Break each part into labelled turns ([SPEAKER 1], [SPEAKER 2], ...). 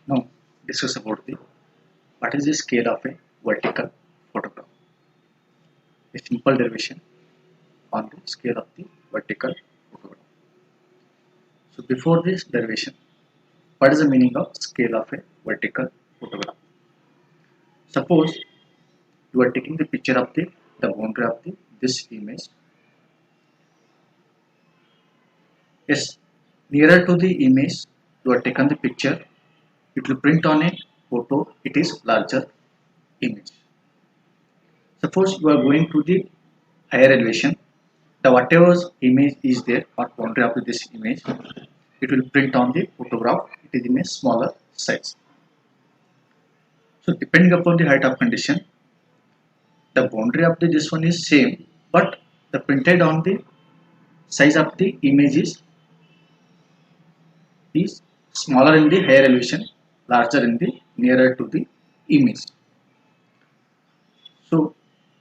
[SPEAKER 1] Now discuss about the what is the scale of a vertical photograph. A simple derivation on the scale of the vertical photograph. So before this derivation, what is the meaning of scale of a vertical photograph? Suppose you are taking the picture of the boundary of this image. Yes, nearer to the image you are taken the picture, it will print on a photo, it is larger image. Suppose you are going to the higher elevation, the whatever image is there or boundary of this image, it will print on the photograph, it is in a smaller size. So depending upon the height of condition, the boundary of this one is same, but the printed on the size of the image is smaller in the higher elevation, larger in the nearer to the image. So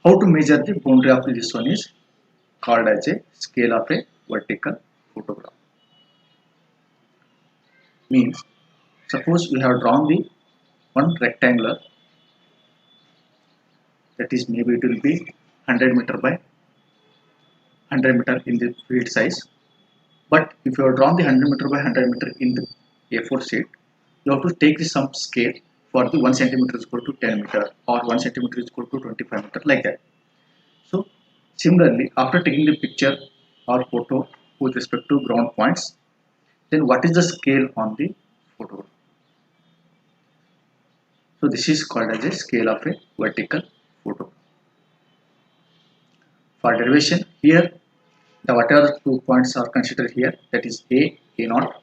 [SPEAKER 1] how to measure the boundary of this one is called as a scale of a vertical photograph. Means suppose we have drawn the one rectangular, that is maybe it will be 100 meter by 100 meter in the field size. But if you have drawn the 100 meter by 100 meter in the A4 sheet, you have to take the some scale for the 1 centimeter is equal to 10 meter or 1 centimeter is equal to 25 meter, like that. So similarly, after taking the picture or photo with respect to ground points, then what is the scale on the photo? So this is called as a scale of a vertical photo. For derivation, here the whatever 2 points are considered here, that is A naught,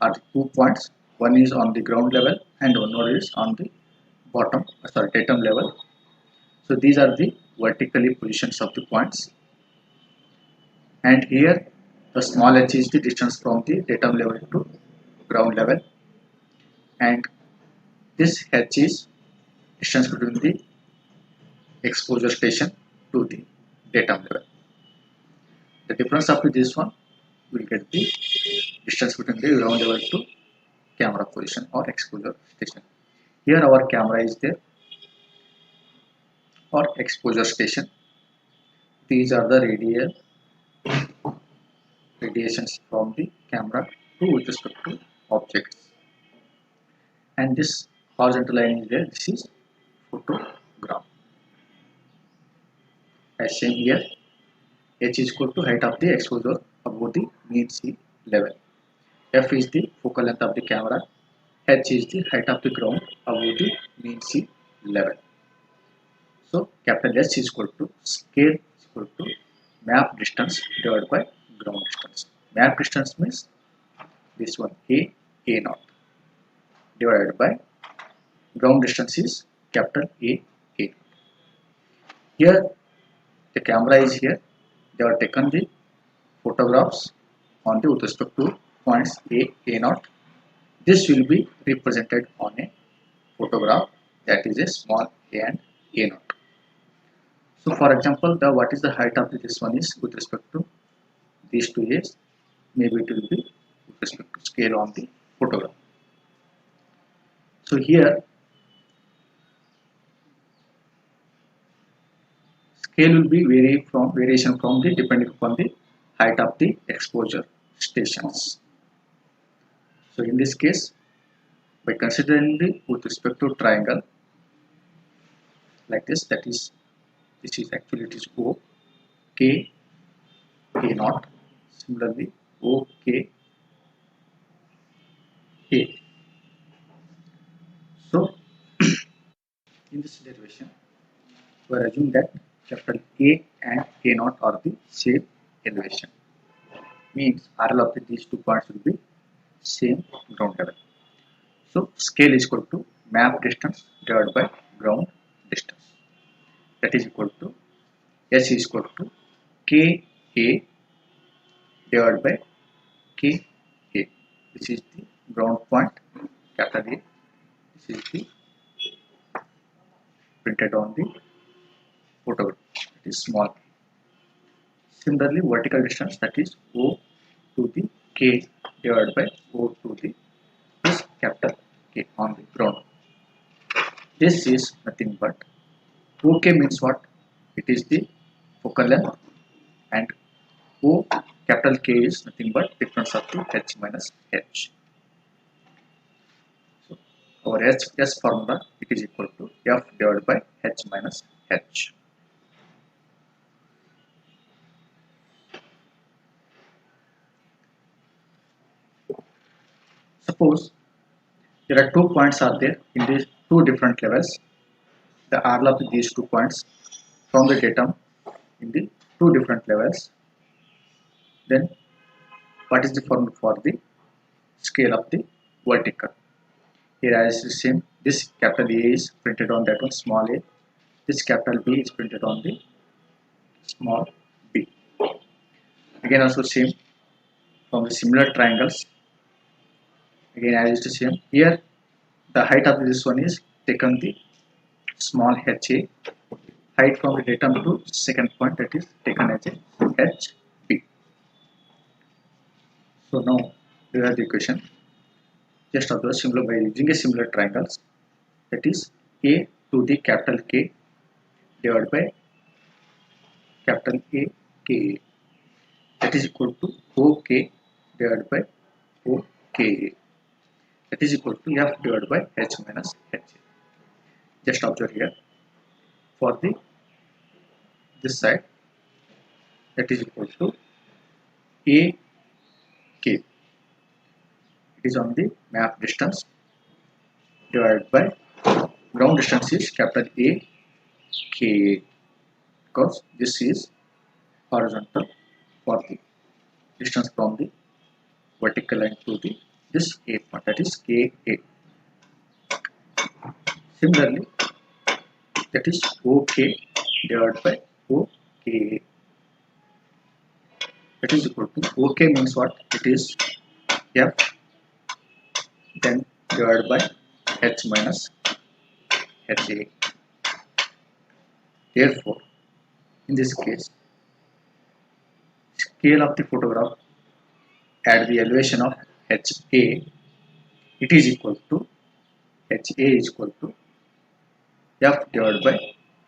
[SPEAKER 1] are the 2 points. One is on the ground level and one more is on the datum level. So these are the vertically positions of the points. And here the small h is the distance from the datum level to ground level, and this h is distance between the exposure station to the datum level. The difference of this one will get the distance between the ground level to camera position or exposure station. Here our camera is there or exposure station. These are the radiations from the camera to with respect to objects. And this horizontal line is there. This is photograph. As same here, h is equal to height of the exposure above the mean sea level. F is the focal length of the camera. H is the height of the ground above the mean sea level. So capital S is equal to scale is equal to map distance divided by ground distance. Map distance means this one A naught divided by ground distance is capital A. Here the camera is here. They are taken the photographs on the with respect to points A naught. This will be represented on a photograph, that is a small a and A naught. So for example, what is the height of this one is with respect to these two A's, maybe it will be with respect to scale on the photograph. So here scale will be variation from the depending upon the height of the exposure stations. So in this case, by considering the with respect to triangle like this, that is this is actually it is O K A naught. Similarly O K A. So in this derivation, we are assuming that capital A and A naught are the same elevation. Means RL of these 2 points will be same ground level. So scale is equal to map distance divided by ground distance. That is equal to S is equal to K A divided by K A. This is the ground point, capital A. This is the printed on the photograph. It is small. Similarly, vertical distance, that is O to the K divided by O to the this capital K. K on the ground. This is nothing but OK means what? It is the focal length, and O capital K is nothing but difference of the H minus H. So our HS formula, it is equal to F divided by H minus H. Suppose there are 2 points are there in these 2 different levels. The RL of these 2 points from the datum in the 2 different levels. Then what is the formula for the scale of the vertical? Here as the same, this capital A is printed on that one small a, this capital B is printed on the small b. Again also same from the similar triangles. Again as the same, here the height of this one is taken the small HA, height from the datum to second point, that is taken as a HB. So now we have the equation. Just observe similar by using a similar triangles, that is A to the capital K divided by capital A K, that is equal to OK divided by OK, that is equal to F divided by H minus H. Just observe here for the this side, that is equal to A K, it is on the map distance divided by ground distance is capital A K, because this is horizontal for the distance from the vertical line to the this A point, that is KA. Similarly, that is OK divided by OK, that is equal to OK means what? It is F then divided by H minus HA. Therefore, in this case, scale of the photograph at the elevation of HA, it is equal to HA is equal to F divided by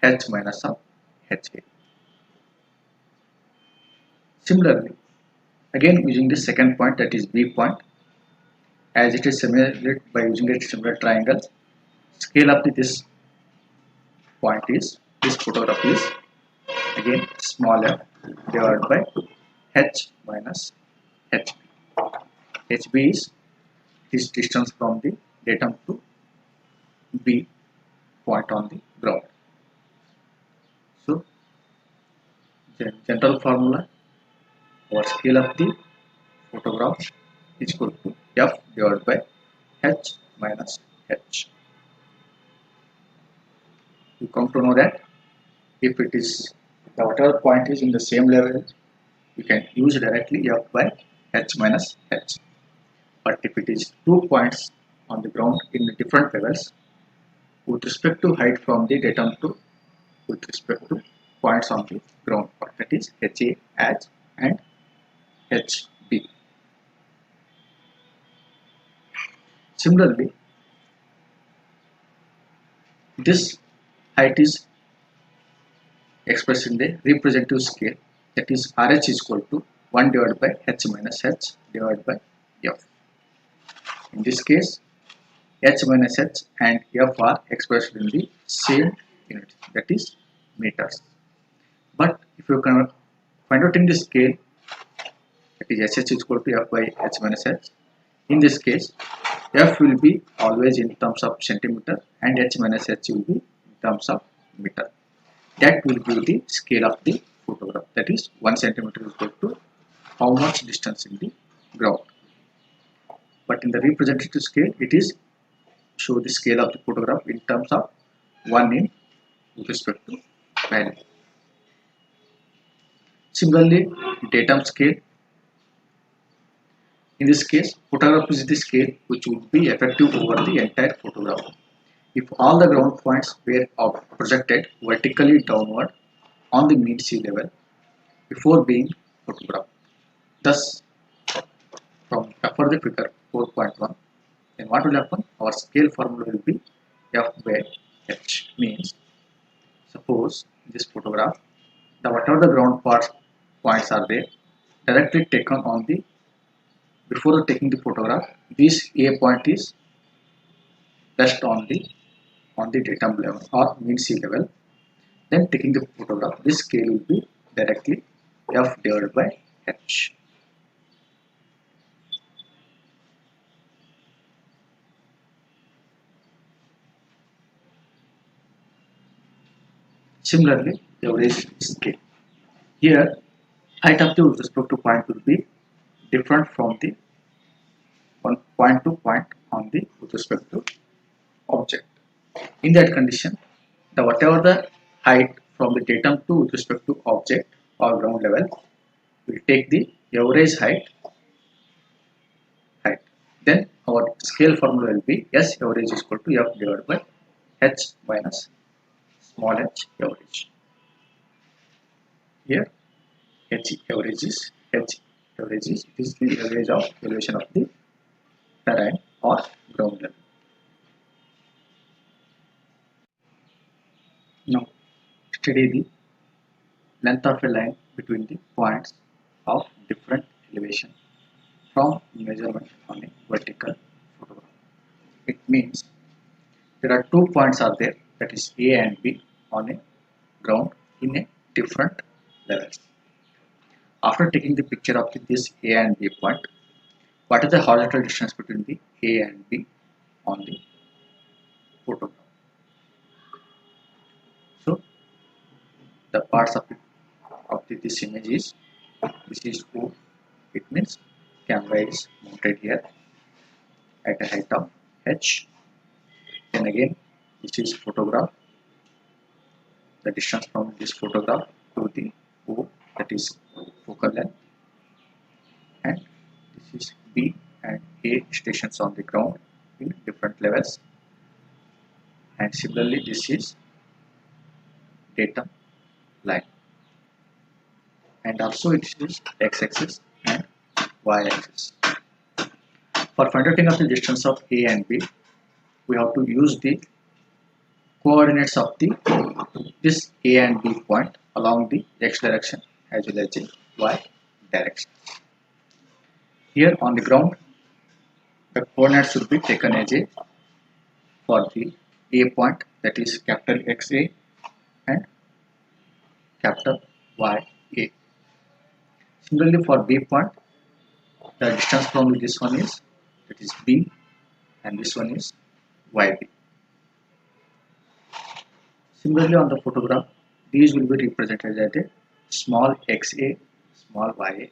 [SPEAKER 1] H minus of HA. Similarly, again using the second point, that is B point, as it is simulated by using a similar triangle, scale of this point is, this photograph is again small f divided by H minus HB. HB is this distance from the datum to B point on the ground. So the general formula, our scale of the photograph is equal to F divided by H minus H. You come to know that if it is the whatever point is in the same level, you can use directly F by H minus H. But if it is 2 points on the ground in the different levels, with respect to height from the datum to with respect to points on the ground part, that is HA as and HB. Similarly, this height is expressed in the representative scale, that is RH is equal to 1 divided by H minus H divided by F. In this case, H minus H and F are expressed in the same unit, that is meters. But if you can find out in the scale, that is SH is equal to F by H minus H. In this case, F will be always in terms of centimeter and H minus H will be in terms of meter. That will give the scale of the photograph, that is 1 centimeter is equal to how much distance in the ground. But in the representative scale, it is show the scale of the photograph in terms of 1 in with respect to value. Similarly, datum scale. In this case, photograph is the scale which would be effective over the entire photograph if all the ground points were projected vertically downward on the mean sea level before being photographed. Thus, from for the figure 4.1, then what will happen? Our scale formula will be f by h. Means, suppose in this photograph, the whatever the ground points are there, directly taken on the, before taking the photograph, this A point is just on the datum level or mean sea level. Then taking the photograph, this scale will be directly f divided by h. Similarly, average scale. Here, height of the with respect to point will be different from the one point to point on the with respect to object. In that condition, the whatever the height from the datum to with respect to object or ground level, will take the average height. Then our scale formula will be S average is equal to F divided by H minus small h average. Here H average is it is the average of elevation of the terrain or ground level. Now study the length of a line between the points of different elevation from measurement on a vertical photograph. It means there are 2 points are there, that is A and B on a ground in a different levels. After taking the picture of this A and B point, what is the horizontal distance between the A and B on the photograph? So the parts of this image is, this is O. It means camera is mounted here at a height of h. Then again, this is photograph, the distance from this photograph to the O, that is focal length, and this is B and A stations on the ground in different levels. And similarly, this is datum line, and also it is x-axis and y-axis. For finding out the distance of A and B, we have to use the coordinates of this A and B point along the x direction as well as the y direction. Here on the ground, the coordinates should be taken as a, for the A point, that is capital XA and capital YA. Similarly, for B point, the distance from this one is, that is B, and this one is YB. Similarly, on the photograph, these will be represented as a small xa, small ya,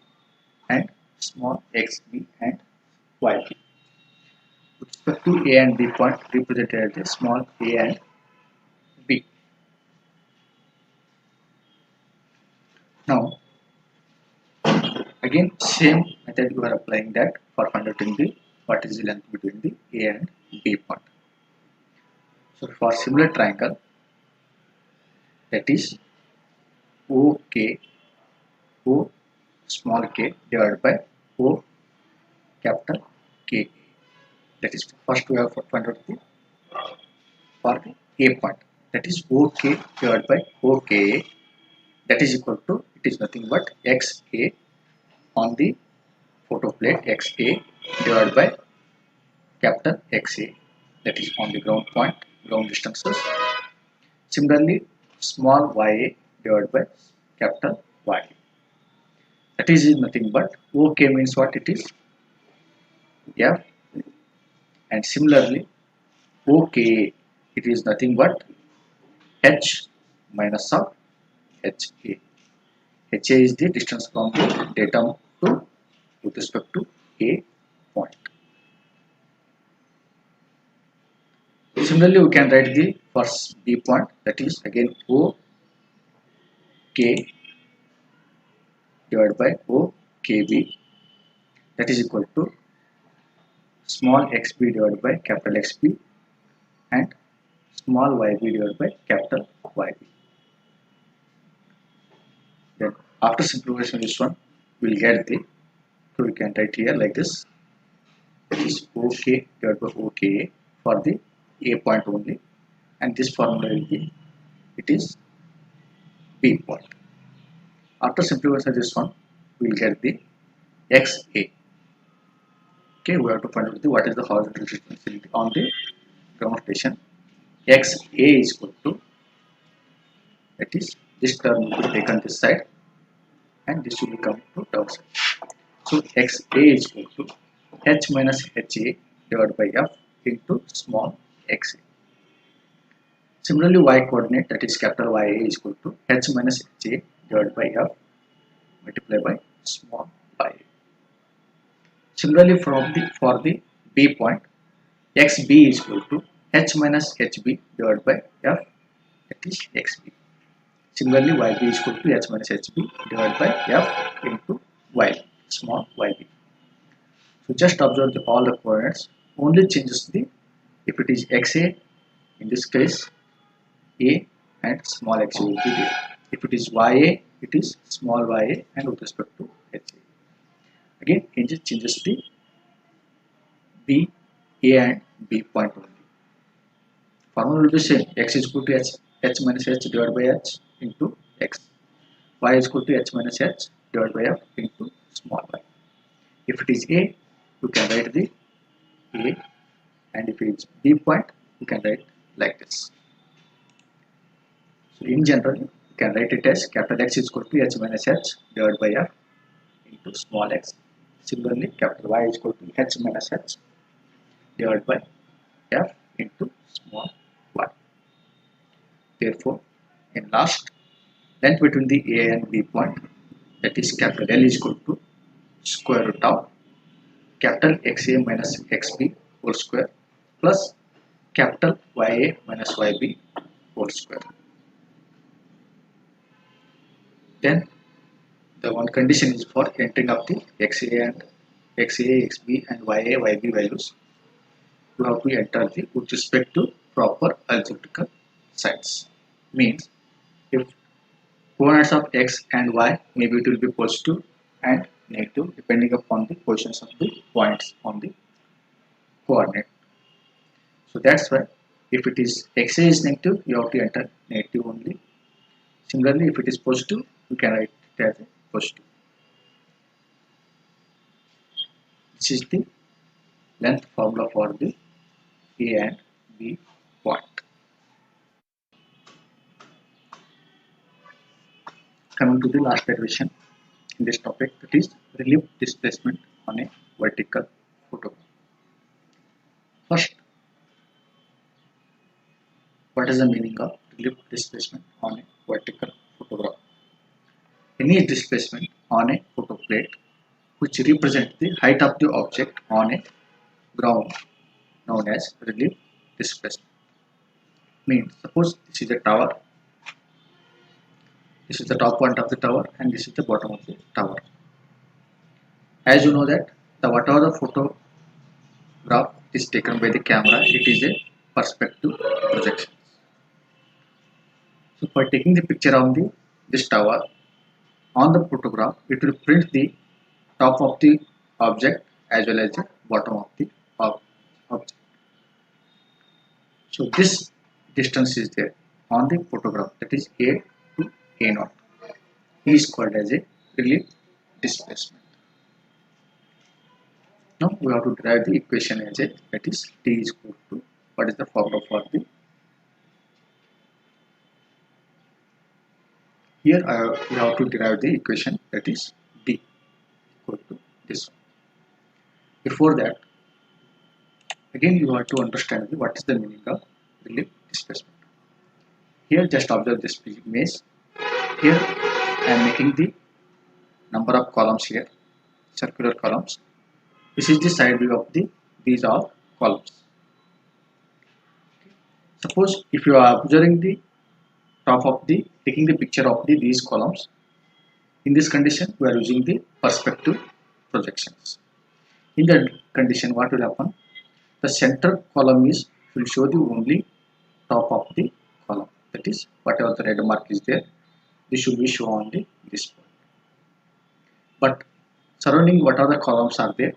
[SPEAKER 1] and small xb and yb. With respect to A and B point, represented as a small a and b. Now, again, same method you are applying that for finding the what is the length between the A and B point. So, for similar triangle, that is OK, O small k divided by O capital K. That is, first we have to find out the for the A point, that is OK divided by OKA, that is equal to, it is nothing but XA on the photo plate, XA divided by capital XA, that is on the ground point, ground distances. Similarly, small ya divided by capital Y. That is nothing but OK means what it is? F. And similarly, OKA, it is nothing but H minus of HA. HA is the distance from the datum to with respect to A point. Similarly, we can write the first B point, that is again OK divided by OKB, that is equal to small xb divided by capital XB and small yb divided by capital YB. Then after simplification of this one, we will get the, so we can write here like this. that is OK divided by OKA for the A point only, and this formula will be, it is B point. After simplifying this one, we will get the XA. Okay, we have to find out the what is the horizontal responsibility on the ground station. XA is equal to, that is, this term will be taken this side and this will become to downside. So XA is equal to H minus HA divided by F into small xa. Similarly, Y coordinate, that is capital YA, is equal to H minus HA divided by F multiplied by small ya. Similarly, for the B point, XB is equal to H minus HB divided by F, that is XB. Similarly, YB is equal to H minus HB divided by F into YB, small YB. So just observe all the coordinates, only changes the, if it is XA, in this case A and small xa will be there. If it is YA, it is small ya and with respect to HA. Again, it changes the B, A and B point only. Formula will be same. X is equal to H minus H divided by H into X. Y is equal to H minus H divided by F into small y. If it is A, you can write the A, and if it is B point, you can write like this. So in general, you can write it as capital X is equal to H minus H divided by F into small x. Similarly, capital Y is equal to H minus H divided by F into small y. Therefore, in last, length between the A and B point, that is capital L, is equal to square root of capital XA minus XB whole square plus capital YA minus YB whole square. Then the one condition is for entering of the XA, XB and YA, YB values. You have to enter the with respect to proper algebraical signs. Means if coordinates of X and Y, maybe it will be positive and negative depending upon the positions of the points on the coordinate. So that's why if it is XA is negative, you have to enter negative only. Similarly, if it is positive, you can write it as a positive. This is the length formula for the A and B point. Coming to the last derivation in this topic, that is relief displacement on a vertical photograph. First, what is the meaning of relief displacement on a vertical photograph? Any displacement on a photo plate which represents the height of the object on a ground known as relief displacement. Means suppose this is a tower, this is the top point of the tower and this is the bottom of the tower. As you know that the whatever the photograph is taken by the camera, it is a perspective projection. So by taking the picture of this tower on the photograph, it will print the top of the object as well as the bottom of the object. So this distance is there on the photograph, that is A to A0. He is called as a relief displacement. Now we have to derive the equation as a, that is T is equal to, what is the formula for the, here we have to derive the equation, that is D equal to this one. Before that, again you have to understand what is the meaning of relief displacement. Here just observe this image. Here I am making the number of columns here, circular columns. This is the side view of these are columns. Suppose if you are observing the top of taking the picture of these columns, in this condition we are using the perspective projections. In that condition, what will happen? The center column will show the only top of the column, that is whatever the red mark is there, this should be shown on this point. But surrounding what other columns are there,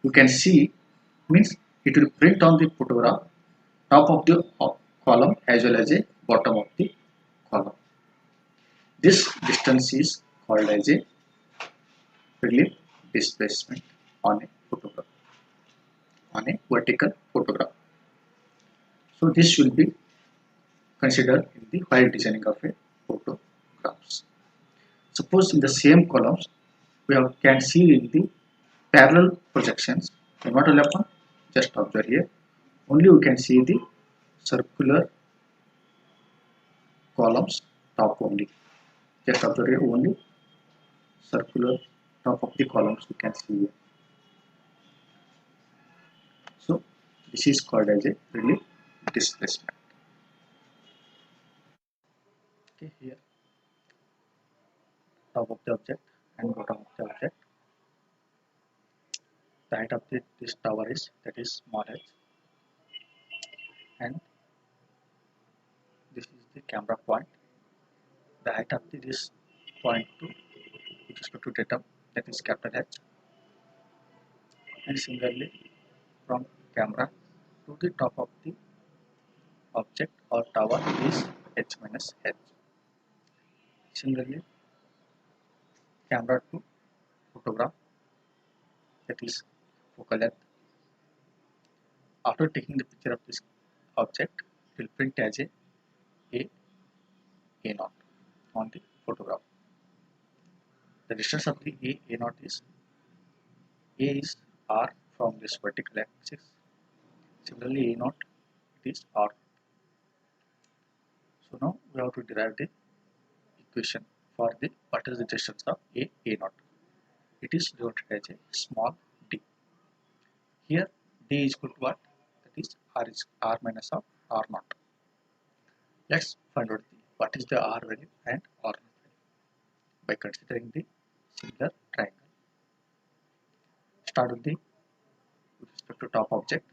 [SPEAKER 1] you can see means it will print on the photograph top of the column as well as a bottom of the column. This distance is called as a relief displacement on a photograph, on a vertical photograph. So this will be considered in the while designing of a photographs. Suppose in the same columns we can see in the parallel projections. And what will happen? Just observe here. Only we can see the circular columns top only. Just observe here, only circular top of the columns we can see here. So this is called as a relief displacement. Okay, here top of the object and bottom of the object. The height of this tower is, that is, small h, and this is the camera point. The height of this point to with respect to datum, that is capital H, and similarly from camera to the top of the object or tower is h minus h. Similarly, camera to photograph, that is focal length. After taking the picture of this object, it will print as a naught on the photograph. The distance of the a naught is r from this vertical axis. Similarly, a naught, it is r. So now we have to derive the equation for the what is the distance of a naught. It is denoted as a small d. Here d is equal to what? That is r minus of r naught. Let's find out what is the r value and r naught value by considering the similar triangle. Start with respect to top object.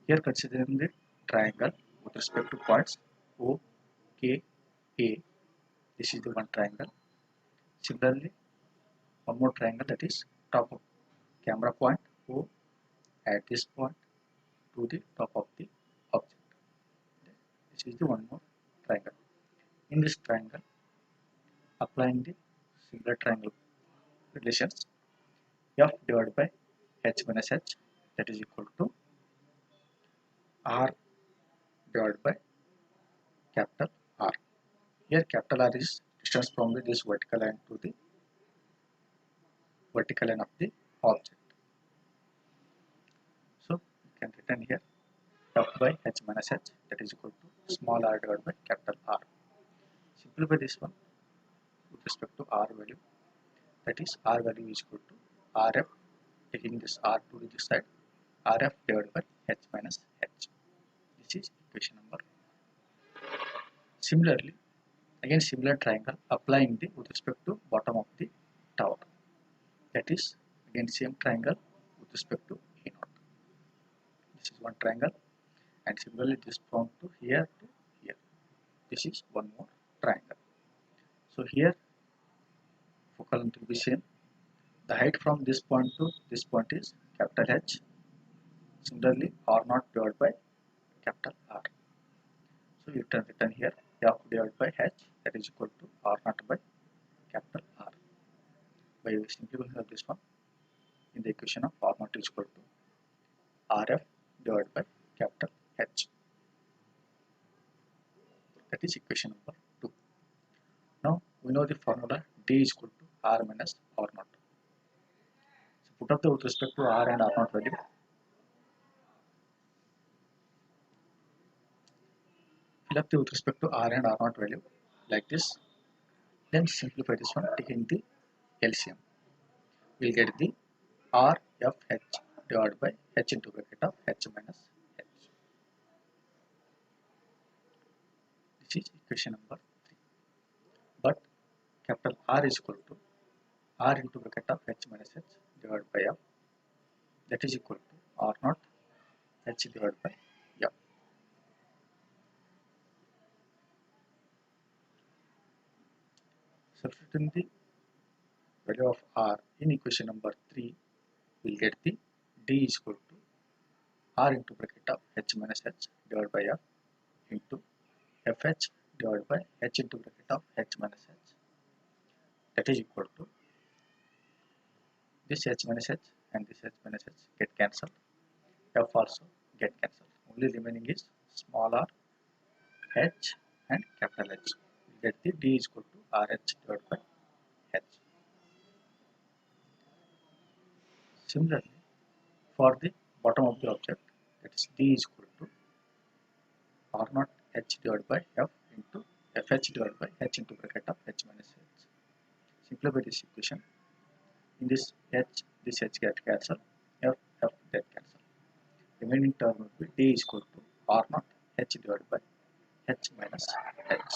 [SPEAKER 1] Here considering the triangle with respect to points O, K, A. This is the one triangle. Similarly, one more triangle, that is top of camera point O at this point to the top of the object. This is the one more triangle. In this triangle, applying the similar triangle relations, f divided by h minus h, that is equal to r divided by capital R. Here capital R is distance from this vertical line to the vertical line of the object. So you can written here f by h minus h, that is equal to small r divided by capital R. Simplify this one with respect to r value, that is r value is equal to rf, taking this r to this side, rf divided by h minus h. This is equation number. Similarly, again similar triangle, applying the with respect to bottom of the tower, that is again same triangle with respect to a naught. This is one triangle, and similarly this from to here to here. This is one more triangle. So here focal length will be same. The height from this point to this point is capital H. Similarly, r naught divided by capital R. So you can written here f divided by h, that is equal to r naught by capital R. By simplifying of this one, in the equation of r naught is equal to rf divided by capital H. That is equation number 2. Now we know the formula d is equal to r minus r naught. So put up the with respect to r and r naught value. Fill up the with respect to r and r naught value like this. Then simplify this one, taking the LCM. We'll get the RFH divided by h into bracket of h minus h. This is equation number 3. But capital R is equal to r into bracket of h minus h divided by f, that is equal to r naught h divided by f. Substituting the value of r in equation number 3, we'll get the d is equal to r into bracket of h minus h divided by f into fh divided by h into bracket of h minus h, that is equal to this h minus h and this h minus h get cancelled, f also get cancelled. Only remaining is small r, h and capital H. We get the d is equal to RH divided by h. Similarly, for the bottom of the object, that is d is equal to r naught h divided by f into fh divided by h into bracket of h minus h. Simplify this equation. In this h get cancelled, f get cancelled. Remaining term will be d is equal to r naught h divided by h minus h.